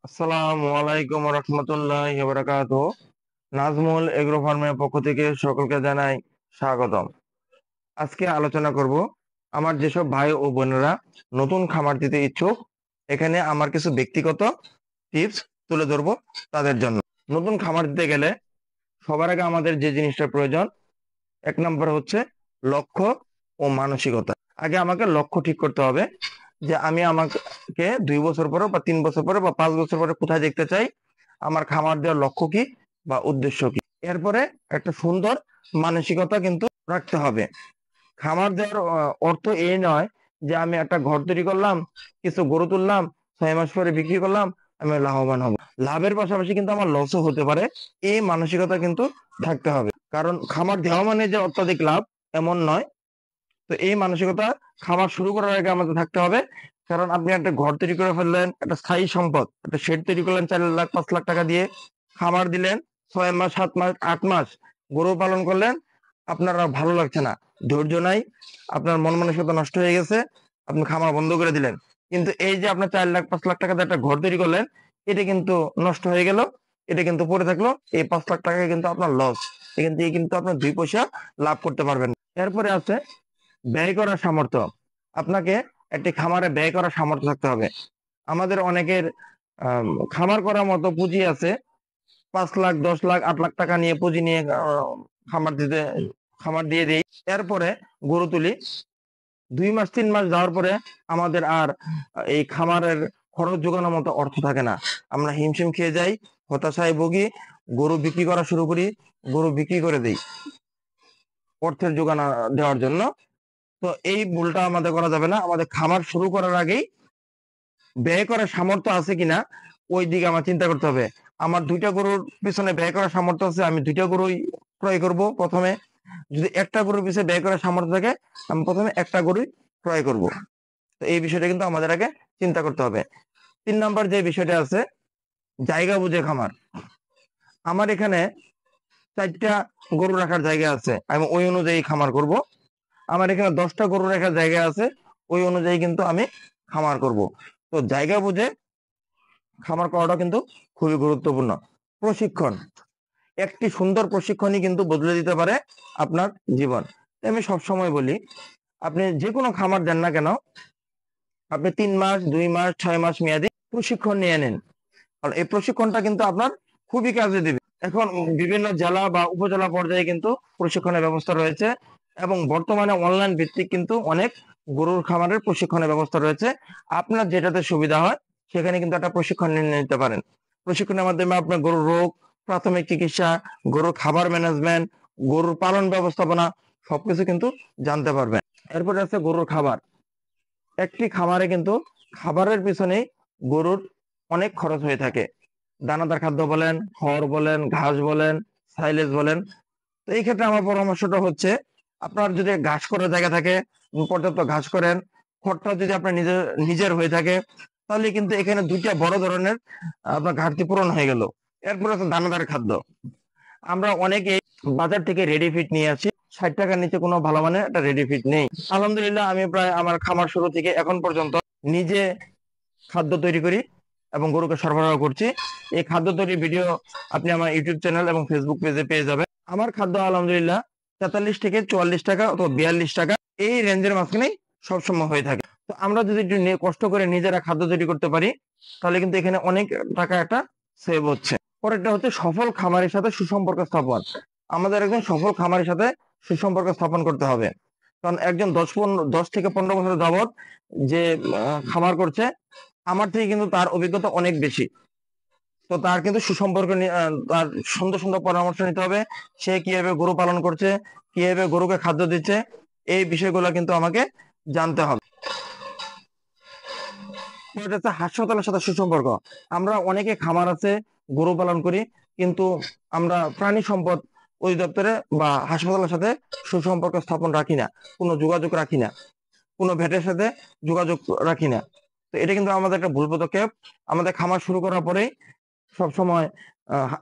আসসালামু আলাইকুম রহমতুল্লাহি ওয়া বারাকাতুহু। নাজমুল এগ্রো ফার্মের পক্ষ থেকে সকলকে জানাই স্বাগতম। আজকে আলোচনা করব আমার যেসব ভাই ও বোনেরা নতুন খামার দিতে ইচ্ছুক, এখানে আমার কিছু ব্যক্তিগত টিপস তুলে ধরবো তাদের জন্য। নতুন খামার দিতে গেলে সবার আগে আমাদের যে জিনিসটা প্রয়োজন, এক নম্বর হচ্ছে লক্ষ্য ও মানসিকতা। আগে আমাকে লক্ষ্য ঠিক করতে হবে যে আমি আমাকে 2 বছর পরে বা 3 বছর পরে বা 5 বছর পরে কোথায় দেখতে চাই, আমার খামার দেওয়ার লক্ষ্য কি বা উদ্দেশ্য কি। এরপরে একটা সুন্দর মানসিকতা কিন্তু রাখতে হবে। খামার দেওয়ার অর্থ এই নয় যে আমি একটা ঘর তৈরি করলাম, কিছু গরু তুললাম, 6 মাস পরে বিক্রি করলাম, আমি লাভবান হব। লাভের পাশাপাশি কিন্তু আমার লসও হতে পারে, এই মানসিকতা কিন্তু থাকতে হবে। কারণ খামার দেওয়া মানে যে অত্যাধিক লাভ এমন নয়। তো এই মানসিকতা খামার শুরু করার আগে আমাদের থাকতে হবে। কারণ আপনি একটা ঘর তৈরি করে ফেললেন, একটা স্থায়ী সম্পদ, একটা শেড তৈরি করলেন 4 লাখ 5 লাখ টাকা দিয়ে, খামার দিলেন 6 মাস 7 মাস 8 মাস, গরু পালন করলেন, আপনার আর ভালো লাগছে না, ধৈর্য নাই, আপনার মন মানসিকতা নষ্ট হয়ে গেছে, আপনি খামার বন্ধ করে দিলেন। কিন্তু এই যে আপনার 4 লাখ 5 লাখ টাকা দিয়ে একটা ঘর তৈরি করলেন, এটা কিন্তু নষ্ট হয়ে গেল, এটা কিন্তু পড়ে থাকলো, এই 5 লাখ টাকা কিন্তু আপনার লস। এখান থেকে কিন্তু আপনার 2 পয়সা লাভ করতে পারবেন না। এরপরে আছে ব্যয় করার সামর্থ্য। আপনাকে একটি খামারে ব্যয় করার সামর্থ্য থাকতে হবে। আমাদের অনেকের খামার করার মতো পুঁজি আছে, 5 লাখ 10 লাখ 8 লাখ টাকা নিয়ে পুঁজি নিয়ে খামার দিয়ে দেই। এরপরে গরু তুলি, 2 মাস 3 মাস যাওয়ার পরে আমাদের আর এই খামারের খরচ যোগানোর মতো অর্থ থাকে না। আমরা হিমশিম খেয়ে যাই, হতাশায় ভুগি, গরু বিক্রি করা শুরু করি, গরু বিক্রি করে দিই অর্থের যোগান দেওয়ার জন্য। তো এই ভুলটা আমাদের করা যাবে না। আমাদের খামার শুরু করার আগেই ব্যয় করার সামর্থ্য আছে কিনা ওই দিকে আমার চিন্তা করতে হবে। আমার 2টা গরুর পিছনে ব্যয় করার সামর্থ্য আছে, আমি 2টা গরুই ক্রয় করব প্রথমে। যদি একটা গরুর পিছনে ব্যয় করার সামর্থ্য থাকে, আমি প্রথমে একটা গরুই ক্রয় করব। তো এই বিষয়টা কিন্তু আমাদের আগে চিন্তা করতে হবে। 3 নম্বর যে বিষয়টা আছে, জায়গা বুঝে খামার। আমার এখানে 4টা গরু রাখার জায়গা আছে, আমি ওই অনুযায়ী খামার করব। আমার এখানে 10টা গরু রাখার জায়গা আছে, ওই অনুযায়ী কিন্তু আমি খামার করব। তো জায়গা বুঝে খামার করাটা কিন্তু খুবই গুরুত্বপূর্ণ। প্রশিক্ষণ, একটি সুন্দর প্রশিক্ষণই কিন্তু বদলে দিতে পারে আপনার জীবন। আমি সবসময় বলি, আপনি যে কোনো খামার দেন না কেন, আপনি 3 মাস 2 মাস 6 মাস মেয়াদি প্রশিক্ষণ নিয়ে নেন। কারণ এই প্রশিক্ষণটা কিন্তু আপনার খুবই কাজে দিবে। এখন বিভিন্ন জেলা বা উপজেলা পর্যায়ে কিন্তু প্রশিক্ষণের ব্যবস্থা রয়েছে, এবং বর্তমানে অনলাইন ভিত্তিক কিন্তু অনেক গরুর খামারের প্রশিক্ষণের ব্যবস্থা রয়েছে। আপনার যেটাতে সুবিধা হয় সেখানে কিন্তু একটা প্রশিক্ষণ নিয়ে নিতে পারেন। প্রশিক্ষণের মাধ্যমে আপনার গরুর রোগ, প্রাথমিক চিকিৎসা, গরুর খাবার ম্যানেজমেন্ট, গরুর পালন ব্যবস্থাপনা সবকিছু কিন্তু জানতে পারবেন। এরপরে আছে গরুর খাবার। একটি খামারে কিন্তু খাবারের পিছনেই গরুর অনেক খরচ হয়ে থাকে। দানাদার খাদ্য বলেন, খড় বলেন, ঘাস বলেন, সাইলেজ বলেন। তো এই ক্ষেত্রে আমার পরামর্শটা হচ্ছে, আপনার যদি ঘাস করার জায়গা থাকে, পর্যাপ্ত ঘাস করেন, খড়টা যদি আপনার নিজের নিজের হয়ে থাকে, তাহলে কিন্তু এখানে 2টা বড় ধরনের আপনার ঘাটতি পূরণ হয়ে গেল। এরপরে আছে দানাদার খাদ্য। আমরা অনেকে বাজার থেকে রেডি ফিট নিয়ে আসি, 60 টাকার নিচে কোনো ভালো মানের একটা রেডি ফিট নেই। আলহামদুলিল্লাহ, আমি প্রায় আমার খামার শুরু থেকে এখন পর্যন্ত নিজে খাদ্য তৈরি করি এবং গরুকে সরবরাহ করছি। এই খাদ্য তৈরির ভিডিও আপনি আমার ইউটিউব চ্যানেল এবং ফেসবুক পেজে পেয়ে যাবেন। আমার খাদ্য আলহামদুলিল্লাহ 43 থেকে 44 টাকা অথবা 42 টাকা, এই রেঞ্জের মাঝখানেই সবসময় হয়ে থাকে। তো আমরা যদি একটু কষ্ট করে নিজেরা খাদ্য তৈরি করতে পারি, তাহলে কিন্তু এখানে অনেক টাকা একটা সেভ হচ্ছে। পরেরটা হচ্ছে সফল খামারের সাথে সুসম্পর্ক স্থাপন। আমাদের একজন সফল খামারের সাথে সুসম্পর্ক স্থাপন করতে হবে। কারণ একজন 10 থেকে 15 বছর যাবত যে খামার করছে, আমার থেকে কিন্তু তার অভিজ্ঞতা অনেক বেশি। তো তার কিন্তু সুসম্পর্ক তার সুন্দর সুন্দর পরামর্শ নিতে হবে। সে কিভাবে গরু পালন করছে, কিভাবে গরুকে খাদ্য দিচ্ছে, এই বিষয়গুলো কিন্তু আমাকে জানতে হবে। এটা হচ্ছে হাসপাতালের সাথে সুসম্পর্ক। আমরা অনেকে খামার আছে, গরু পালন করি, কিন্তু আমরা প্রাণী সম্পদ অধিদপ্তরে বা হাসপাতালের সাথে সুসম্পর্ক স্থাপন রাখি না, কোনো যোগাযোগ রাখি না, কোনো ভেটের সাথে যোগাযোগ রাখি না। তো এটা কিন্তু আমাদের একটা ভুল পদক্ষেপ। আমাদের খামার শুরু করার পরেই সবসময়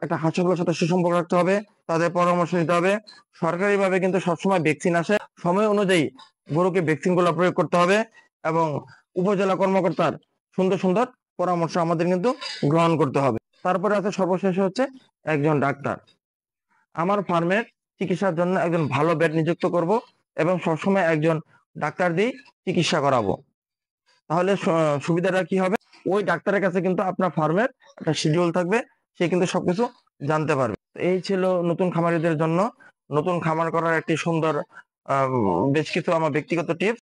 একটা হাসপাতালের সাথে সুসম্পর্ক রাখতে হবে, তাদের পরামর্শ নিতে হবে। সরকারিভাবে কিন্তু সবসময় ভ্যাকসিন আসে, সময় অনুযায়ী গরুকে ভ্যাকসিন গুলো প্রয়োগ করতে হবে, এবং উপজেলা কর্মকর্তার সুন্দর সুন্দর পরামর্শ আমাদের কিন্তু গ্রহণ করতে হবে। তারপরে আছে সর্বশেষ হচ্ছে একজন ডাক্তার। আমার ফার্মের চিকিৎসার জন্য একজন ভালো ভেট নিযুক্ত করব এবং সবসময় একজন ডাক্তার দিয়ে চিকিৎসা করাবো। তাহলে সুবিধাটা কি হবে, ওই ডাক্তারের কাছে কিন্তু আপনার ফার্মের একটা শিডিউল থাকবে, সে কিন্তু সবকিছু জানতে পারবে। এই ছিল নতুন খামারিদের জন্য নতুন খামার করার একটি সুন্দর বেশ কিছু আমার ব্যক্তিগত টিপস।